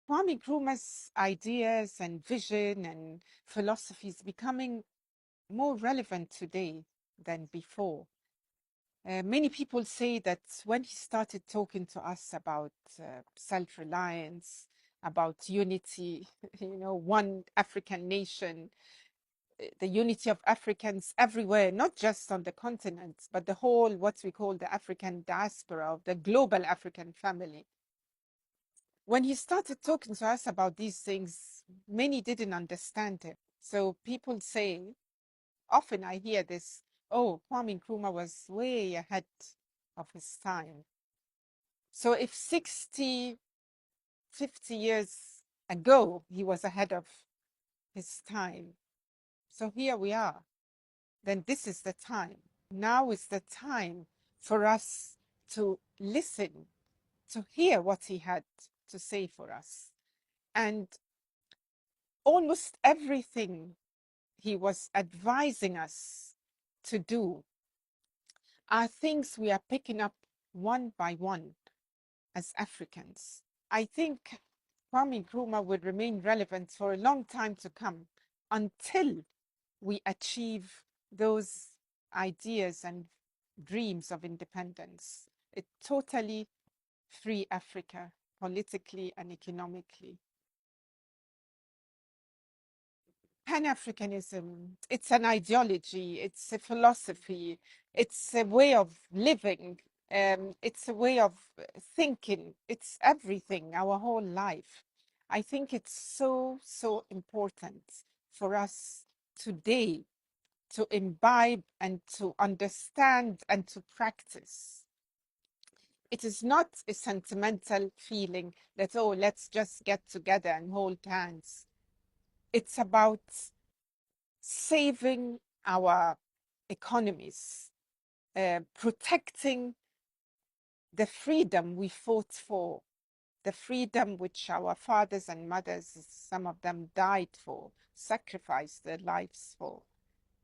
Kwame Nkrumah's ideas and vision and philosophies becoming more relevant today than before. Many people say that when he started talking to us about self-reliance, about unity, one African nation, the unity of Africans everywhere, not just on the continent, but the whole, what we call the African diaspora, of the global African family. When he started talking to us about these things, many didn't understand it. So people say, often I hear this, oh, Kwame Nkrumah was way ahead of his time. So if 60, 50 years ago, he was ahead of his time, so here we are, then this is the time. Now is the time for us to listen, to hear what he had to say for us. And almost everything he was advising us to do are things we are picking up one by one as Africans. I think Kwame Nkrumah will remain relevant for a long time to come until we achieve those ideas and dreams of independence. A totally free Africa, politically and economically. Pan-Africanism, it's an ideology, it's a philosophy, it's a way of living, it's a way of thinking, it's everything, our whole life. I think it's so, so important for us today to imbibe and to understand and to practice. It is not a sentimental feeling that, oh, let's just get together and hold hands. It's about saving our economies, protecting the freedom we fought for, the freedom which our fathers and mothers, some of them died for, sacrificed their lives for.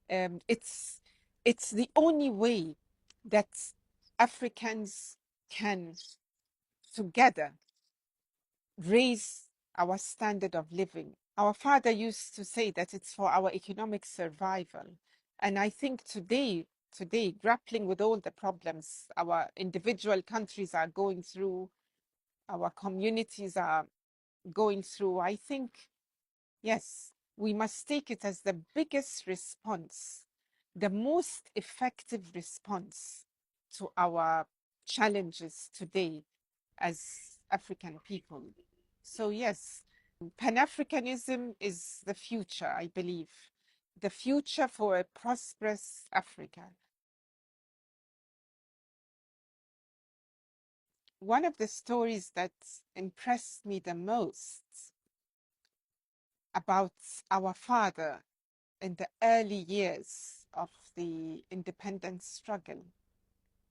It's the only way that Africans can together raise our standard of living. Our father used to say that it's for our economic survival. And I think today, grappling with all the problems our individual countries are going through, our communities are going through, I think, yes, we must take it as the biggest response, the most effective response to our challenges today as African people. So yes, Pan-Africanism is the future, I believe, the future for a prosperous Africa. One of the stories that impressed me the most about our father in the early years of the independence struggle,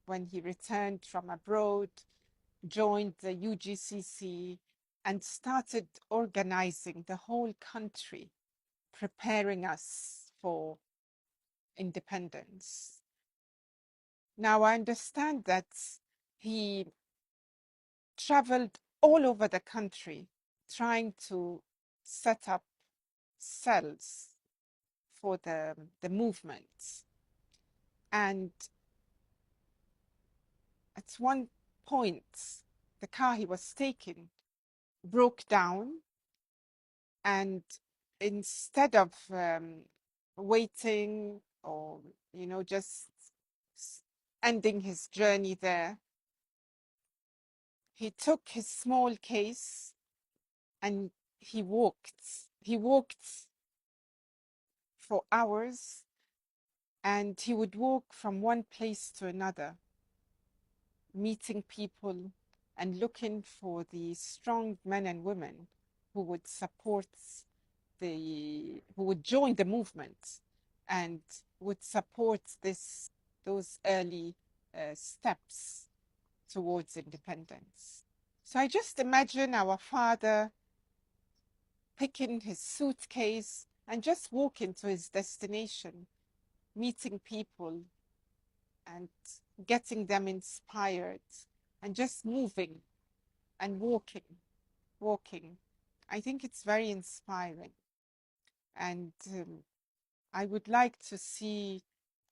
when he returned from abroad, joined the UGCC, and started organizing the whole country, preparing us for independence. Now, I understand that he traveled all over the country trying to set up cells for the movement. And at one point, the car he was taking broke down, and instead of waiting or just ending his journey there, he took his small case and he walked for hours, and he would walk from one place to another, meeting people and looking for the strong men and women who would support who would join the movement and would support those early steps towards independence. So I just imagine our father picking his suitcase and just walking to his destination, meeting people and getting them inspired, and just moving and walking. I think it's very inspiring. And I would like to see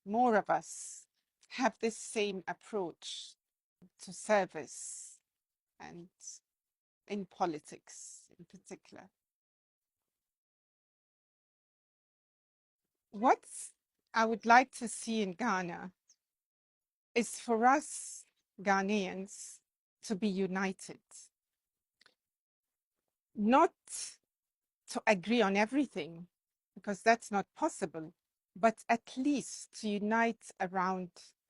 more of us have this same approach to service and in politics in particular. What I would like to see in Ghana is for us Ghanaians to be united, not to agree on everything, because that's not possible, but at least to unite around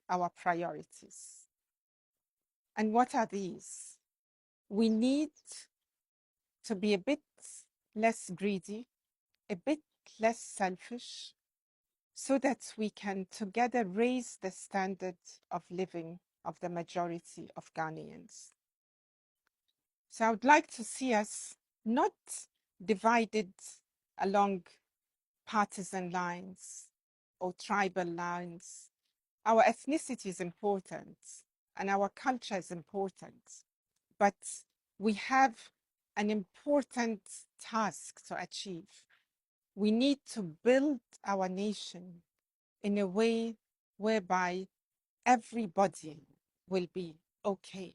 our priorities. And what are these? We need to be a bit less greedy, a bit less selfish, so that we can together raise the standard of living of the majority of Ghanaians. So I would like to see us not divided along partisan lines or tribal lines. Our ethnicity is important and our culture is important, but we have an important task to achieve. We need to build our nation in a way whereby everybody will be okay.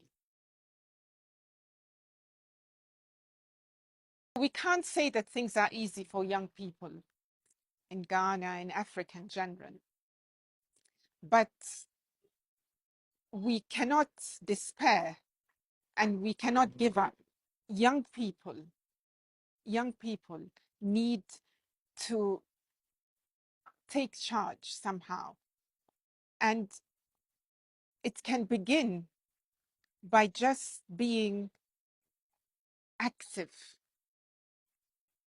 We can't say that things are easy for young people in Ghana and Africa in general, but we cannot despair and we cannot give up. Young people need to take charge somehow. And it can begin by just being active,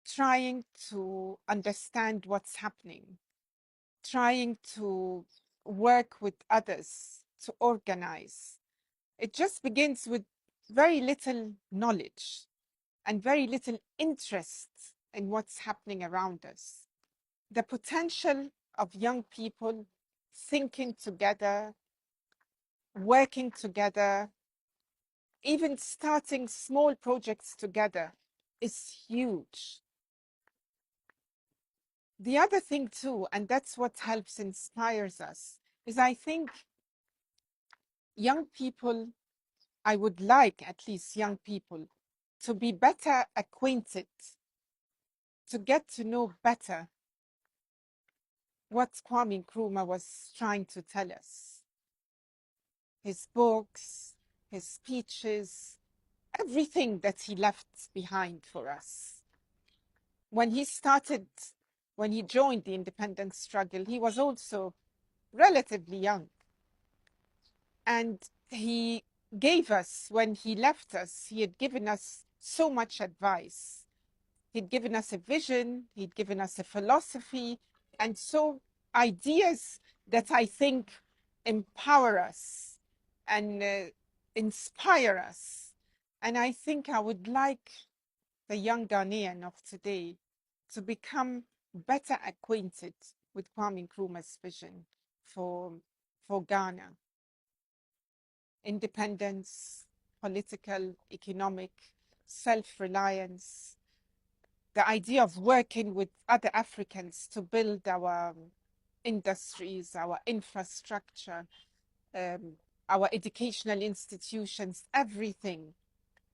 trying to understand what's happening, trying to work with others to organize. It just begins with very little knowledge and very little interest in what's happening around us. The potential of young people thinking together, working together, even starting small projects together is huge. The other thing too, and that's what helps inspires us, is I think young people, I would like at least young people to be better acquainted, to get to know better what Kwame Nkrumah was trying to tell us. His books, his speeches, everything that he left behind for us. When he joined the independence struggle, he was also relatively young. And he gave us, when he left us, he had given us so much advice. He'd given us a vision, he'd given us a philosophy, and so ideas that I think empower us and inspire us. And I think I would like the young Ghanaian of today to become better acquainted with Kwame Nkrumah's vision for Ghana. Independence, political, economic, self-reliance, the idea of working with other Africans to build our industries, our infrastructure, our educational institutions, everything.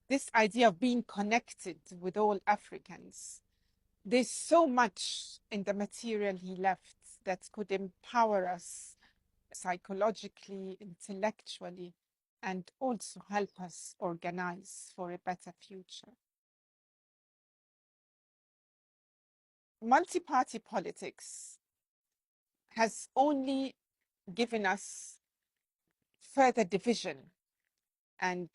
This idea of being connected with all Africans. There's so much in the material he left that could empower us psychologically, intellectually, and also help us organize for a better future. Multi-party politics has only given us further division, and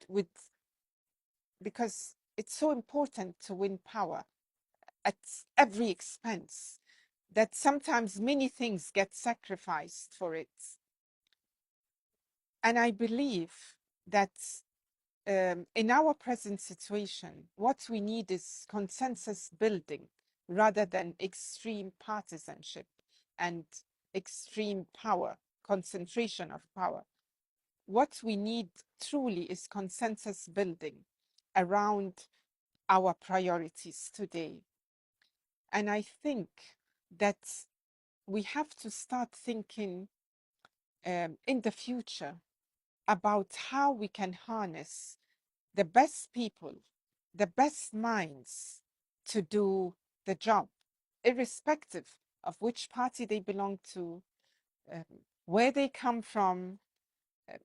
because it's so important to win power at every expense that sometimes many things get sacrificed for it. And I believe that in our present situation, what we need is consensus building rather than extreme partisanship and extreme power, concentration of power. What we need truly is consensus building around our priorities today. And I think that we have to start thinking in the future about how we can harness the best people, the best minds to do the job, irrespective of which party they belong to, um, where they come from, uh,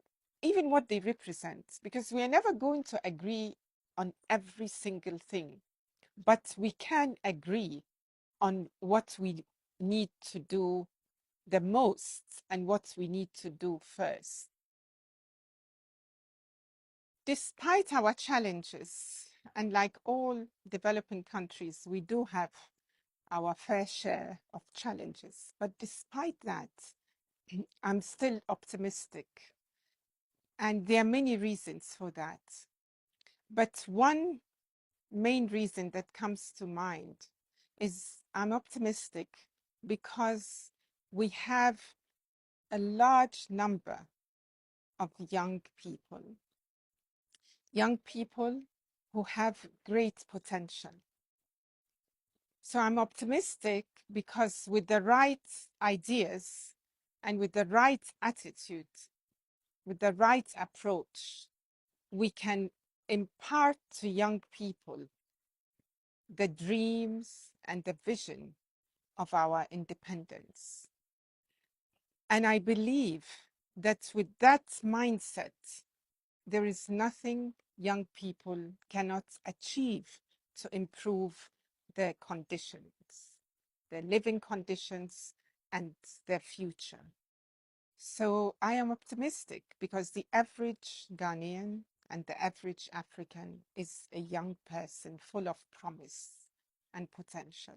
even what they represent, because we are never going to agree on every single thing, but we can agree on what we need to do the most and what we need to do first. Despite our challenges, and like all developing countries, we do have our fair share of challenges. But despite that, I'm still optimistic. And there are many reasons for that. But one main reason that comes to mind is I'm optimistic because we have a large number of young people who have great potential. So I'm optimistic because with the right ideas and with the right attitude, with the right approach, we can impart to young people the dreams and the vision of our independence. And I believe that with that mindset, there is nothing young people cannot achieve to improve their conditions, their living conditions, and their future. So I am optimistic because the average Ghanaian and the average African is a young person full of promise and potential.